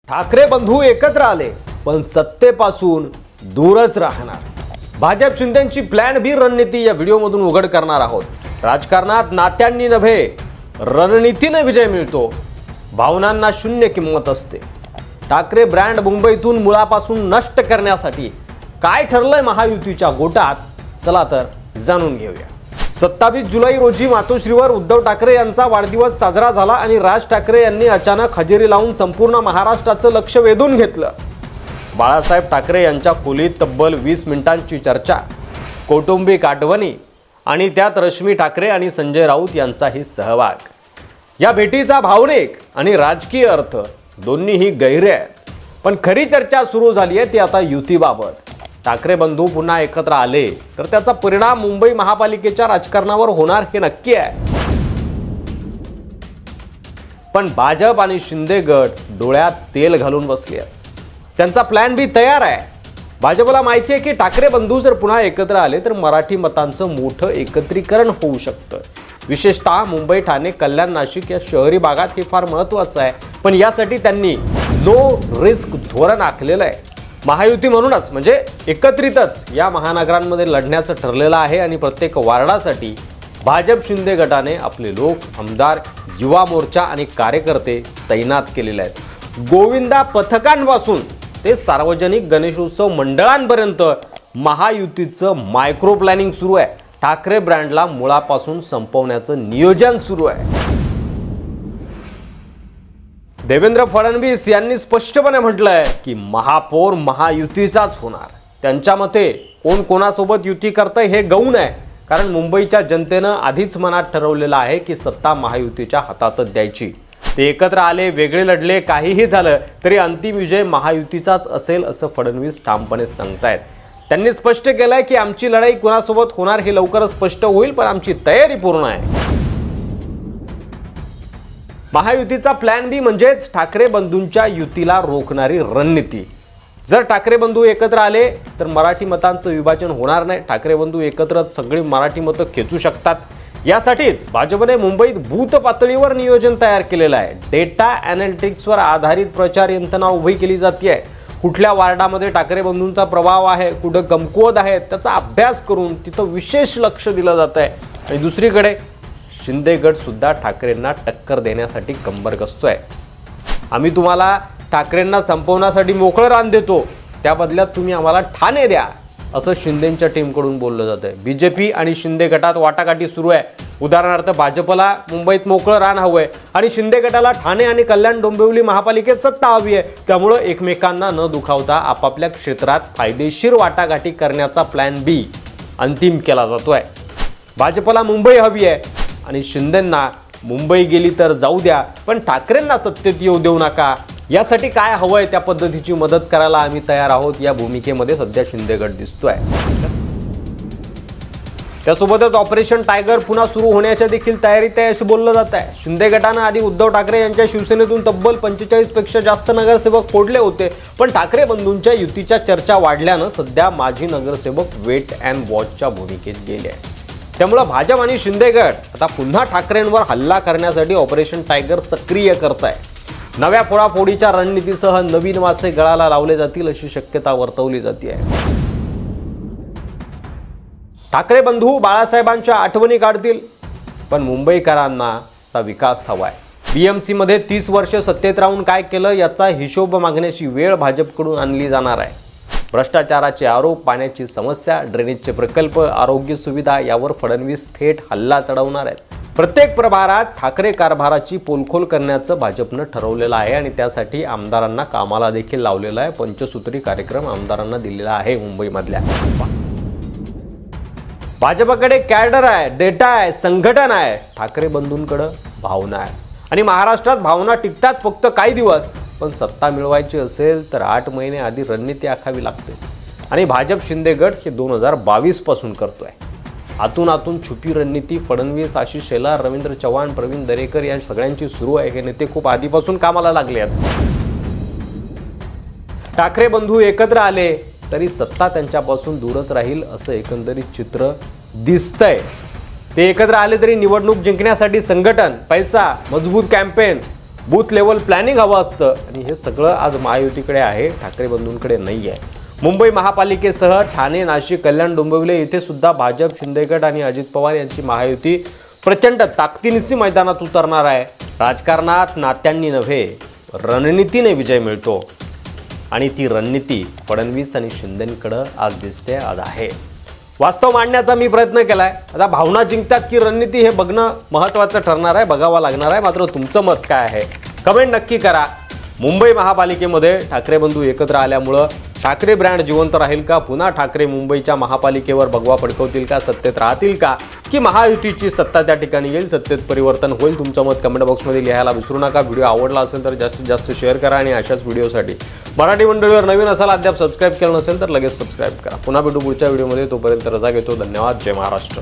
ठाकरे बंधू एकत्र आले पण सत्तेपासून दूरच राहणार। भाजप शिंदेची प्लॅन बी रणनीती या व्हिडिओमधून उघड करणार आहोत। राजकारणात नात्यांनी नव्हे रणनीतीने विजय मिळतो, भावनांना शून्य किंमत असते। ठाकरे ब्रँड मुंबईतून मुळापासून नष्ट करण्यासाठी काय ठरलंय महायुतीच्या गोटात, चला तर जाणून घेऊया। 27 जुलै रोजी मातोश्रीवर उद्धव ठाकरे यांचा वाढदिवस साजरा झाला आणि राज ठाकरे यांनी अचानक हजेरी लावून संपूर्ण महाराष्ट्राचं लक्ष वेधून घेतलं। बाळासाहेब ठाकरे यांच्या खोलीत तब्बल 20 मिनिटांची चर्चा, कौटुंबिक आठवणी आणि त्यात रश्मी ठाकरे आणि संजय राऊत यांचाही सहभाग। या भेटीचा भावनिक आणि राजकीय अर्थ दोन्हीही गहिरे आहेत, पण खरी चर्चा सुरू झाली आहे ती आता युतीबाबत। ठाकरे बंधू पुन्हा एकत्र आले तर त्याचा परिणाम मुंबई महापालिकेच्या राजकारणावर होणार हे नक्की आहे। पण भाजप आणि शिंदे गट डोळ्यात तेल घालून बसले आहेत। त्यांचा प्लॅन बी तयार आहे। भाजपला माहिती आहे की ठाकरे बंधू जर पुन्हा एकत्र आले तर मराठी मतांचं मोठं एकत्रीकरण होऊ शकतं। विशेषतः मुंबई, ठाणे, कल्याण, नाशिक या शहरी भागात हे फार महत्त्वाचं आहे। पण यासाठी त्यांनी नो रिस्क धोरण आखलेलं आहे। महायुती म्हणूनच म्हणजे एकत्रितच या महानगरांमध्ये लढण्याचं ठरलेलं आहे आणि प्रत्येक वार्डासाठी भाजप शिंदे गटाने आपले लोक, आमदार, युवा मोर्चा आणि कार्यकर्ते तैनात केलेले आहेत। गोविंदा पथकांपासून ते सार्वजनिक गणेशोत्सव मंडळांपर्यंत महायुतीचं मायक्रो प्लॅनिंग सुरू आहे। ठाकरे ब्रँडला मुळापासून संपवण्याचं नियोजन सुरू आहे। देवेंद्र फडणवीस यांनी स्पष्टपणे म्हटलंय की महापौर महायुतीचाच होणार। त्यांच्या मते कोण कोणासोबत युती करतंय हे गौण आहे, कारण मुंबईच्या जनतेनं आधीच मनात ठरवलेलं आहे की सत्ता महायुतीच्या हातातच द्यायची। ते एकत्र आले, वेगळे लढले, काहीही झालं तरी अंतिम विजय महायुतीचाच असेल असं फडणवीस ठामपणे सांगतायत। त्यांनी स्पष्ट केलंय की आमची लढाई कोणासोबत होणार हे लवकरच स्पष्ट होईल, पण आमची तयारी पूर्ण आहे। महायुतीचा प्लॅन बी म्हणजेच ठाकरे बंधूंच्या युतीला रोखणारी रणनीती। जर ठाकरे बंधू एकत्र आले तर मराठी मतांचं विभाजन होणार नाही। ठाकरे बंधू एकत्र सगळी मराठी मतं खेचू शकतात। यासाठीच भाजपने मुंबईत बूथ पातळीवर नियोजन तयार केलेलं आहे। डेटा ॲनालिटिक्सवर आधारित प्रचार यंत्रणा उभी केली जाते आहे। कुठल्या वार्डामध्ये ठाकरे बंधूंचा प्रभाव आहे, कुठं कमकुवत आहे त्याचा अभ्यास करून तिथं विशेष लक्ष दिलं जात आहे। आणि दुसरीकडे शिंदे गट सुद्धा ठाकरेंना टक्कर देण्यासाठी कंबर कसतोय। आम्ही तुम्हाला ठाकरेंना संपवण्यासाठी मोकळं रान देतो, त्या बदल्यात तुम्ही आम्हाला ठाणे द्या असं शिंदेच्या टीमकडून बोललं जातंय। बीजेपी आणि शिंदे गटात वाटाघाटी सुरू आहे। उदाहरणार्थ भाजपला मुंबईत मोकळं रान हवंय आणि शिंदे गटाला ठाणे आणि कल्याण डोंबिवली महापालिकेत सत्ता हवी आहे। त्यामुळे एकमेकांना न दुखावता आपापल्या क्षेत्रात फायदेशीर वाटाघाटी करण्याचा प्लॅन बी अंतिम केला जातोय। भाजपला मुंबई हवी आहे आणि शिंदेंना मुंबई गेली तर जाऊ द्या, पण ठाकरेंना सत्तेत येऊ देऊ नका। यासाठी काय हवंय त्या पद्धतीची मदत करायला आम्ही तयार आहोत, या भूमिकेमध्ये सध्या शिंदे गट दिसतोय। त्यासोबतच ऑपरेशन टायगर पुन्हा सुरू होण्याच्या देखील तयारीत आहे असं बोललं जात आहे। शिंदे गटानं आधी उद्धव ठाकरे यांच्या शिवसेनेतून तब्बल 45 पेक्षा जास्त नगरसेवक फोडले होते, पण ठाकरे बंधूंच्या युतीच्या चर्चा वाढल्यानं सध्या माजी नगरसेवक वेट अँड वॉचच्या भूमिकेत गेले आहे। त्यामुळे भाजप आणि शिंदे गट आता पुन्हा ठाकरेंवर हल्ला करण्यासाठी ऑपरेशन टायगर सक्रिय करत आहे। नव्या फोडाफोडीच्या रणनीतीसह नवीन मासे गळाला लावले जातील अशी शक्यता वर्तवली जाते आहे। ठाकरे बंधू बाळासाहेबांच्या आठवणी काढतील, पण मुंबईकरांना विकास हवाय। बीएमसी मध्ये 30 वर्ष सत्तेत राहून काय केलं याचा हिशोब मागण्याची वेळ भाजपकडून आणली जाणार आहे। भ्रष्टाचाराचे आरोप, पाण्याची समस्या, ड्रेनेजचे प्रकल्प, आरोग्य सुविधा यावर फडणवीस थेट हल्ला चढवणार आहेत। प्रत्येक प्रभारात ठाकरे कारभाराची पोलखोल करण्याचं भाजपनं ठरवलेलं आहे आणि त्यासाठी आमदारांना कामाला देखील लावलेला आहे। पंचसूत्री कार्यक्रम आमदारांना दिलेला आहे मुंबईमधल्या। भाजपकडे कॅडर आहे, डेटा आहे, संघटन आहे, ठाकरे बंधूंकडे भावना आहे। आणि महाराष्ट्रात भावना टिकतात फक्त काही दिवस, पण सत्ता मिळवायची असेल तर 8 महिने आधी रणनीती आखावी लागते। आणि भाजप शिंदे गट हे 2022 पासून करतोय। आतून छुपी रणनीती फडणवीस, आशिष शेलार, रवींद्र चव्हाण, प्रवीण दरेकर या सगळ्यांची सुरू आहे। हे नेते खूप आधीपासून कामाला लागले आहेत। ठाकरे बंधू एकत्र आले तरी सत्ता त्यांच्यापासून दूरच राहील असं एकंदरीत चित्र दिसतंय। ते एकत्र आले तरी निवडणूक जिंकण्यासाठी संघटन, पैसा, मजबूत कॅम्पेन बूथ लेवल प्लॅनिंग हवं असतं आणि हे सगळं आज महायुतीकडे आहे, ठाकरे बंधूंकडे नाही आहे. मुंबई महापालिकेसह ठाणे, नाशिक, कल्याण, डोंबिवली इथे सुद्धा भाजप, शिंदे गट आणि अजित पवार यांची महायुती प्रचंड ताकदीनिशी मैदानात उतरणार आहे. राजकारणात नात्यांनी नव्हे रणनीतीने विजय मिळतो आणि ती रणनीती फडणवीस आणि शिंदेंकडे आज दिसते, आज आहे. वास्तव मांडण्याचा मी प्रयत्न केलाय. आता भावना जिंकतात की रणनीती हे बघणं महत्त्वाचं ठरणार आहे, बघावं लागणार आहे. मात्र तुमचं मत काय आहे कमेंट नक्की करा. मुंबई महापालिकेमध्ये ठाकरे बंधू एकत्र आल्यामुळं ठाकरे ब्रँड जिवंत राहील का? पुन्हा ठाकरे मुंबईच्या महापालिकेवर भगवा फडकवतील का? सत्तेत राहतील का? की महायुतीची सत्ता त्या ठिकाणी येईल, सत्तेत परिवर्तन होईल? तुमचं मत कमेंट बॉक्समध्ये लिहायला विसरू नका. व्हिडिओ आवडला असेल तर जास्तीत जास्त शेअर करा आणि अशाच व्हिडिओसाठी मराठी मंडळीवर नवीन असाल, अद्याप सबस्क्राईब केलं नसेल तर लगेच सबस्क्राईब करा. पुन्हा भेटू पुढच्या व्हिडिओमध्ये. तोपर्यंत रजा घेतो. धन्यवाद. जय महाराष्ट्र.